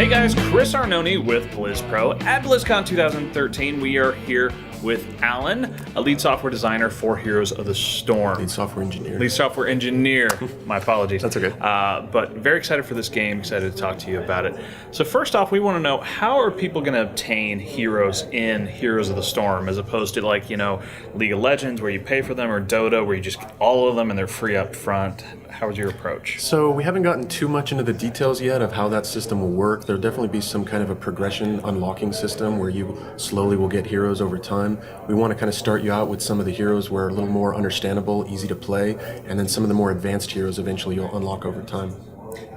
Hey guys, Chris Arnone with BlizzPro. At BlizzCon 2013, we are here with Alan, a lead software designer for Heroes of the Storm. Lead software engineer. Lead software engineer. My apologies. That's okay. But very excited for this game, excited to talk to you about it. So first off, we want to know, how are people going to obtain heroes in Heroes of the Storm, as opposed to like, League of Legends, where you pay for them, or Dota, where you just get all of them and they're free up front? How was your approach? So we haven't gotten too much into the details yet of how that system will work. There'll definitely be some kind of a progression unlocking system where you slowly will get heroes over time. We want to kind of start you out with some of the heroes where a little more understandable, easy to play, and then some of the more advanced heroes eventually you'll unlock over time.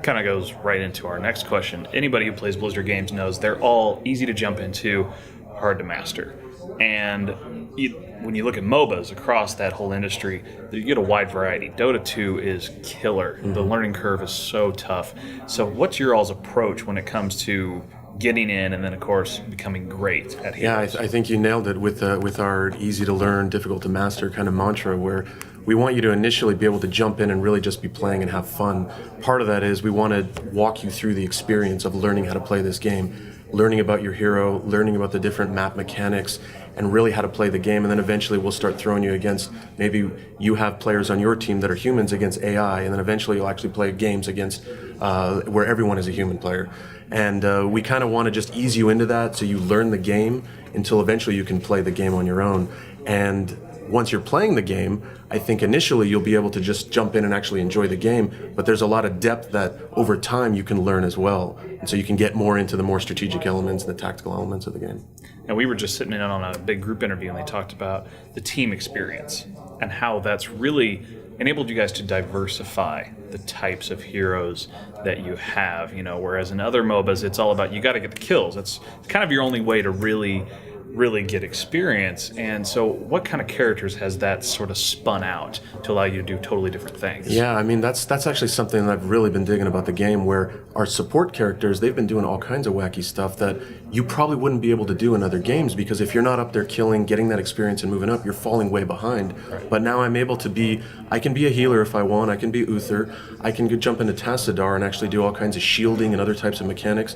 Kind of goes right into our next question. Anybody who plays Blizzard games knows they're all easy to jump into, hard to master. And when you look at MOBAs across that whole industry, you get a wide variety. Dota 2 is killer. The learning curve is so tough. So what's your all's approach when it comes to getting in and then, of course, becoming great at Heroes? Yeah, I think you nailed it with our easy to learn, difficult to master kind of mantra, where we want you to initially be able to jump in and really just be playing and have fun. Part of that is we want to walk you through the experience of learning how to play this game, learning about your hero, learning about the different map mechanics, and really how to play the game. And then eventually we'll start throwing you against, maybe you have players on your team that are humans against AI, and then eventually you'll actually play games against where everyone is a human player. And we kind of want to just ease you into that so you learn the game until eventually you can play the game on your own. And once you're playing the game, I think initially you'll be able to just jump in and actually enjoy the game, but there's a lot of depth that over time you can learn as well. And so you can get more into the more strategic elements and the tactical elements of the game. And we were just sitting in on a big group interview, and they talked about the team experience and how that's really enabled you guys to diversify the types of heroes that you have. Whereas in other MOBAs, it's all about you got to get the kills. It's kind of your only way to really get experience. And so what kind of characters has that sort of spun out to allow you to do totally different things? Yeah, I mean, that's actually something that I've really been digging about the game, where our support characters, they've been doing all kinds of wacky stuff that you probably wouldn't be able to do in other games, because if you're not up there killing, getting that experience and moving up, you're falling way behind. Right. But now I'm able to I can be a healer if I want, I can be Uther, I can jump into Tassadar and actually do all kinds of shielding and other types of mechanics.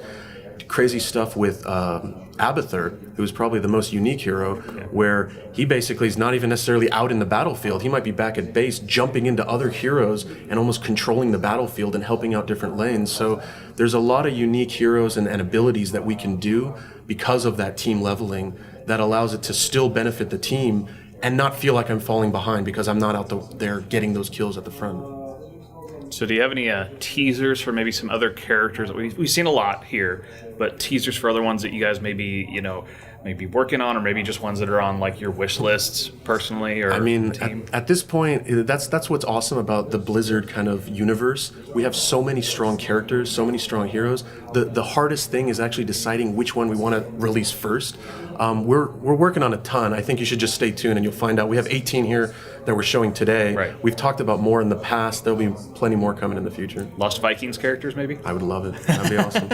Crazy stuff with Abathur, who's probably the most unique hero, where he basically is not even necessarily out in the battlefield. He might be back at base, jumping into other heroes and almost controlling the battlefield and helping out different lanes. So there's a lot of unique heroes and abilities that we can do because of that team leveling that allows it to still benefit the team and not feel like I'm falling behind because I'm not out there getting those kills at the front. So do you have any teasers for maybe some other characters? We've seen a lot here, but teasers for other ones that you guys maybe working on, or maybe just ones that are on like your wish lists personally, or at this point, that's what's awesome about the Blizzard kind of universe. We have so many strong characters, so many strong heroes. The hardest thing is actually deciding which one we want to release first. We're working on a ton. I think you should just stay tuned and you'll find out. We have 18 here that we're showing today. Right. We've talked about more in the past. There'll be plenty more coming in the future. Lost Vikings characters, maybe? I would love it. That'd be awesome.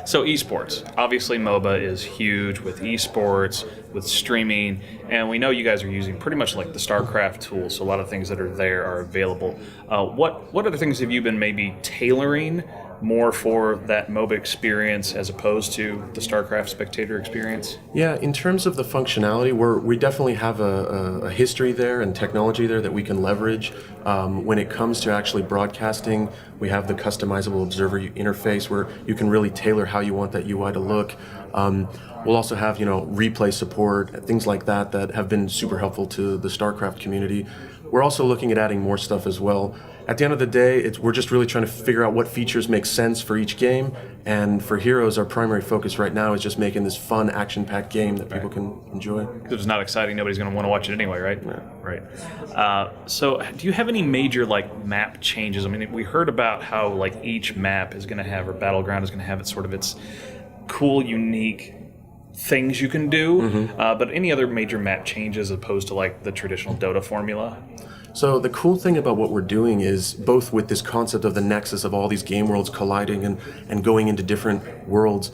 So eSports. Obviously MOBA is huge with eSports, with streaming, and we know you guys are using pretty much like the StarCraft tools, so a lot of things that are there are available. What other things have you been maybe tailoring more for that MOBA experience as opposed to the StarCraft spectator experience? Yeah, in terms of the functionality, we definitely have a history there and technology there that we can leverage. When it comes to actually broadcasting, we have the customizable observer interface where you can really tailor how you want that UI to look. We'll also have, replay support, things like that have been super helpful to the StarCraft community. We're also looking at adding more stuff as well. At the end of the day, we're just really trying to figure out what features make sense for each game. And for Heroes, our primary focus right now is just making this fun, action-packed game that people can enjoy. Because if it's not exciting, nobody's going to want to watch it anyway, right? Yeah. Right. So do you have any major map changes? I mean, we heard about how each map is going to have, or battleground is going to have its cool, unique things you can do. But any other major map changes as opposed to the traditional Dota formula? So the cool thing about what we're doing is, both with this concept of the nexus of all these game worlds colliding and going into different worlds,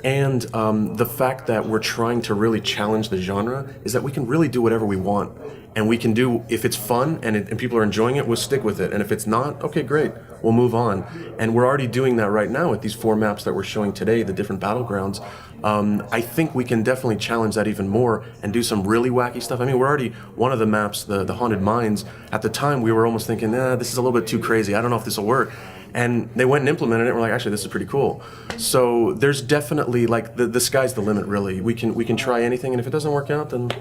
And the fact that we're trying to really challenge the genre is that we can really do whatever we want. And we can do, if it's fun and people are enjoying it, we'll stick with it. And if it's not, okay, great, we'll move on. And we're already doing that right now with these 4 maps that we're showing today, the different battlegrounds. I think we can definitely challenge that even more and do some really wacky stuff. I mean, we're already, one of the maps, the Haunted Mines, at the time we were almost thinking, this is a little bit too crazy. I don't know if this will work. And they went and implemented it, and we're like, actually, this is pretty cool. So there's definitely, like, the sky's the limit, really. We can try anything, and if it doesn't work out, then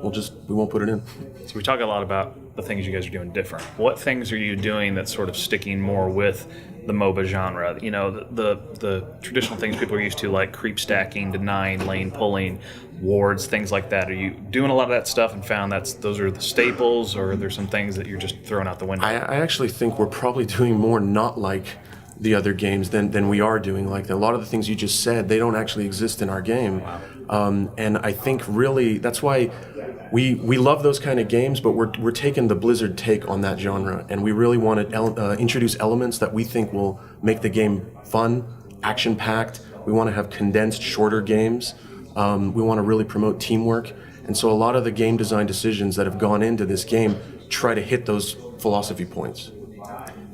we won't put it in. So we talk a lot about the things you guys are doing different. What things are you doing that's sort of sticking more with the MOBA genre? You know, the traditional things people are used to, like creep stacking, denying, lane pulling, wards, things like that. Are you doing a lot of that stuff and found those are the staples, or are there some things that you're just throwing out the window? I actually think we're probably doing more not like the other games than we are doing like that. A lot of the things you just said, they don't actually exist in our game. Wow. And I think really that's why we love those kind of games, but we're taking the Blizzard take on that genre, and we really want to introduce elements that we think will make the game fun, action-packed. We want to have condensed, shorter games. We want to really promote teamwork, and so a lot of the game design decisions that have gone into this game try to hit those philosophy points.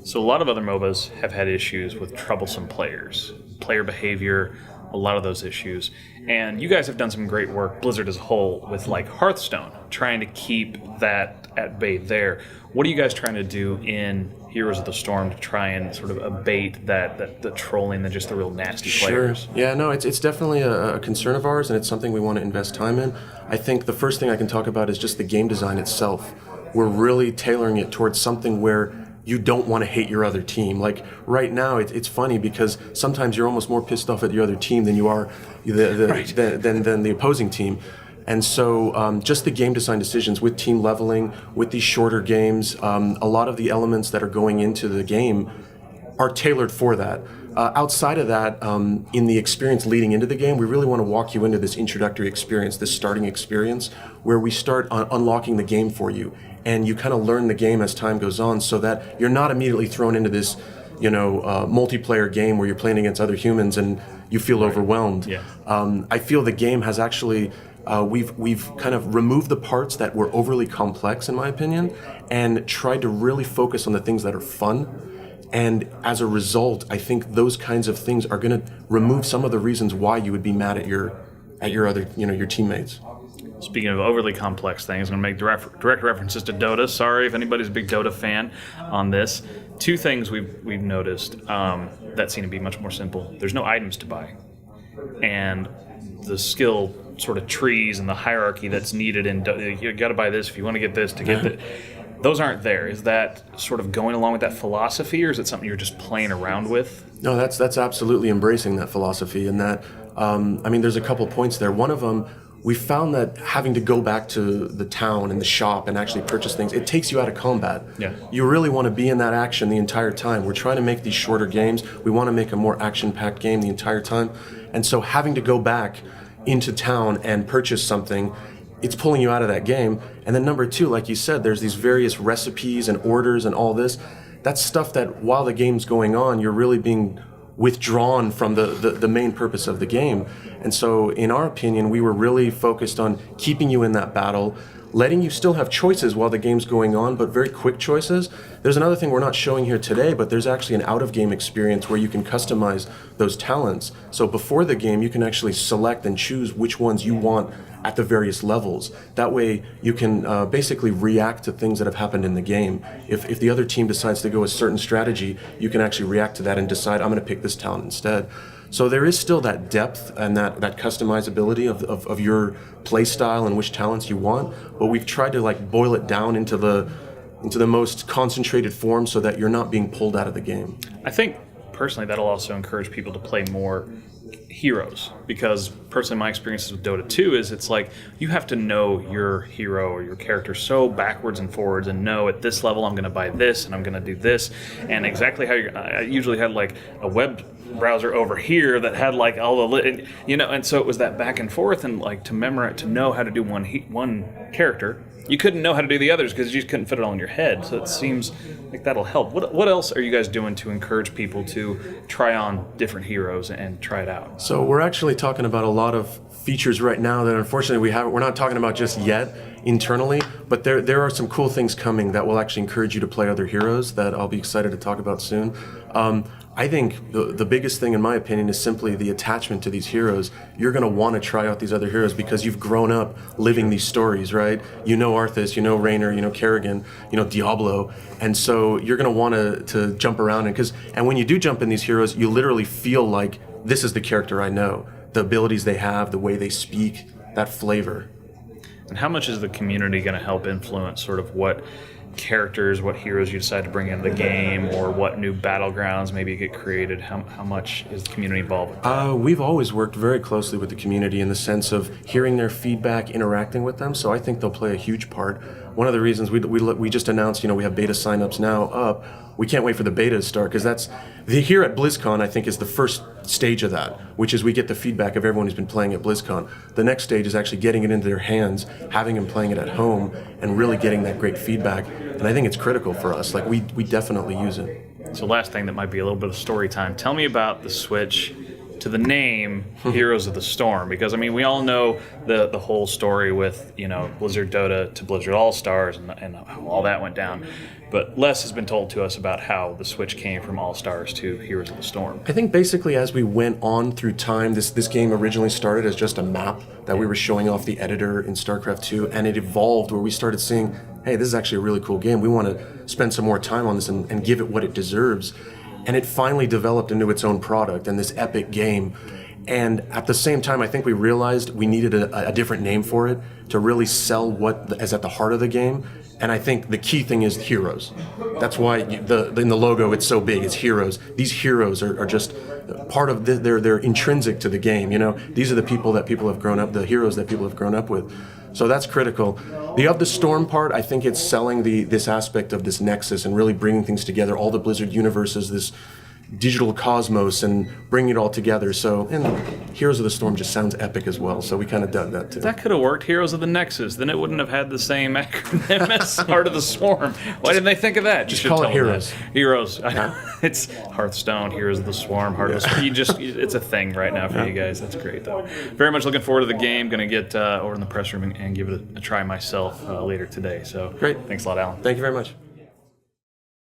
So a lot of other MOBAs have had issues with troublesome players, player behavior, a lot of those issues. And you guys have done some great work, Blizzard as a whole, with like Hearthstone, trying to keep that at bay there. What are you guys trying to do in Heroes of the Storm to try and sort of abate the trolling and just the real nasty players? Sure. Yeah, no, it's definitely a concern of ours, and it's something we want to invest time in. I think the first thing I can talk about is just the game design itself. We're really tailoring it towards something where you don't want to hate your other team. Like right now, it's funny because sometimes you're almost more pissed off at your other team than you are than the opposing team. And so just the game design decisions with team leveling, with these shorter games, a lot of the elements that are going into the game are tailored for that. Outside of that, in the experience leading into the game, we really want to walk you into this introductory experience, this starting experience, where we start unlocking the game for you. And you kind of learn the game as time goes on so that you're not immediately thrown into this, multiplayer game where you're playing against other humans and you feel overwhelmed. Yeah. I feel the game has actually, we've kind of removed the parts that were overly complex, in my opinion, and tried to really focus on the things that are fun. And as a result, I think those kinds of things are going to remove some of the reasons why you would be mad at your other, your teammates. Speaking of overly complex things, I'm going to make direct references to Dota. Sorry if anybody's a big Dota fan on this. 2 things we've noticed that seem to be much more simple. There's no items to buy. And the skill sort of trees and the hierarchy that's needed in Dota, you got to buy this if you want to get this to get that. Those aren't there. Is that sort of going along with that philosophy, or is it something you're just playing around with? No, that's absolutely embracing that philosophy, and that, there's a couple points there. One of them, we found that having to go back to the town and the shop and actually purchase things, it takes you out of combat. Yeah. You really want to be in that action the entire time. We're trying to make these shorter games. We want to make a more action-packed game the entire time. And so having to go back into town and purchase something, it's pulling you out of that game. And then number 2, like you said, there's these various recipes and orders and all this. That's stuff that while the game's going on, you're really being withdrawn from the main purpose of the game. And so in our opinion, we were really focused on keeping you in that battle, letting you still have choices while the game's going on, but very quick choices. There's another thing we're not showing here today, but there's actually an out-of-game experience where you can customize those talents. So before the game, you can actually select and choose which ones you want at the various levels. That way, you can basically react to things that have happened in the game. If the other team decides to go a certain strategy, you can actually react to that and decide, I'm going to pick this talent instead. So there is still that depth and that customizability of your play style and which talents you want, but we've tried to boil it down into the most concentrated form so that you're not being pulled out of the game. I think personally that'll also encourage people to play more heroes, because personally my experiences with Dota 2 is it's like you have to know your hero or your character so backwards and forwards and know at this level I'm going to buy this and I'm going to do this and exactly how I usually had like a web browser over here that had like all the and so it was that back and forth, and like to memorize, to know how to do one character, you couldn't know how to do the others because you just couldn't fit it all in your head. So it seems like that'll help. What else are you guys doing to encourage people to try on different heroes and try it out? So we're actually talking about a lot of features right now that unfortunately we're not talking about just yet internally, but there are some cool things coming that will actually encourage you to play other heroes that I'll be excited to talk about soon. I think the biggest thing in my opinion is simply the attachment to these heroes. You're going to want to try out these other heroes because you've grown up living these stories, right? You know Arthas, you know Raynor, you know Kerrigan, you know Diablo, and so you're going to want to jump around and when you do jump in these heroes, you literally feel like this is the character I know. The abilities they have, the way they speak, that flavor. And how much is the community going to help influence sort of what characters, what heroes you decide to bring into the game, or what new battlegrounds maybe get created? How much is the community involved with that? We've always worked very closely with the community in the sense of hearing their feedback, interacting with them, so I think they'll play a huge part. One of the reasons we just announced, we have beta signups now up. We can't wait for the beta to start because here at BlizzCon, I think, is the first stage of that, which is we get the feedback of everyone who's been playing at BlizzCon. The next stage is actually getting it into their hands, having them playing it at home, and really getting that great feedback. And I think it's critical for us. Like we definitely use it. So last thing that might be a little bit of story time. Tell me about the switch to the name Heroes of the Storm, because I mean we all know the whole story with Blizzard Dota to Blizzard All Stars and how all that went down, but less has been told to us about how the switch came from All Stars to Heroes of the Storm. I think basically as we went on through time, this game originally started as just a map that we were showing off the editor in StarCraft II, and it evolved where we started seeing, hey, this is actually a really cool game. We want to spend some more time on this and give it what it deserves. And it finally developed into its own product and this epic game. And at the same time, I think we realized we needed a different name for it to really sell what is at the heart of the game. And I think the key thing is heroes. That's why in the logo it's so big. It's heroes. These heroes are just part of they're intrinsic to the game. These are the people that people have grown up, the heroes that people have grown up with. So that's critical. The Storm part, I think it's selling this aspect of this nexus and really bringing things together, all the Blizzard universes, this digital cosmos, and bringing it all together. So, and Heroes of the Storm just sounds epic as well. So we kind of dug that too. That could have worked, Heroes of the Nexus. Then it wouldn't have had the same acronym as Heart of the Swarm. Why didn't they think of that? Just call it Heroes. Heroes. I know. It's Hearthstone, Heroes of the Swarm, Heart of the Swarm. It's a thing right now for you guys. That's great, though. Very much looking forward to the game. Going to get over in the press room and give it a try myself later today. So great. Thanks a lot, Alan. Thank you very much.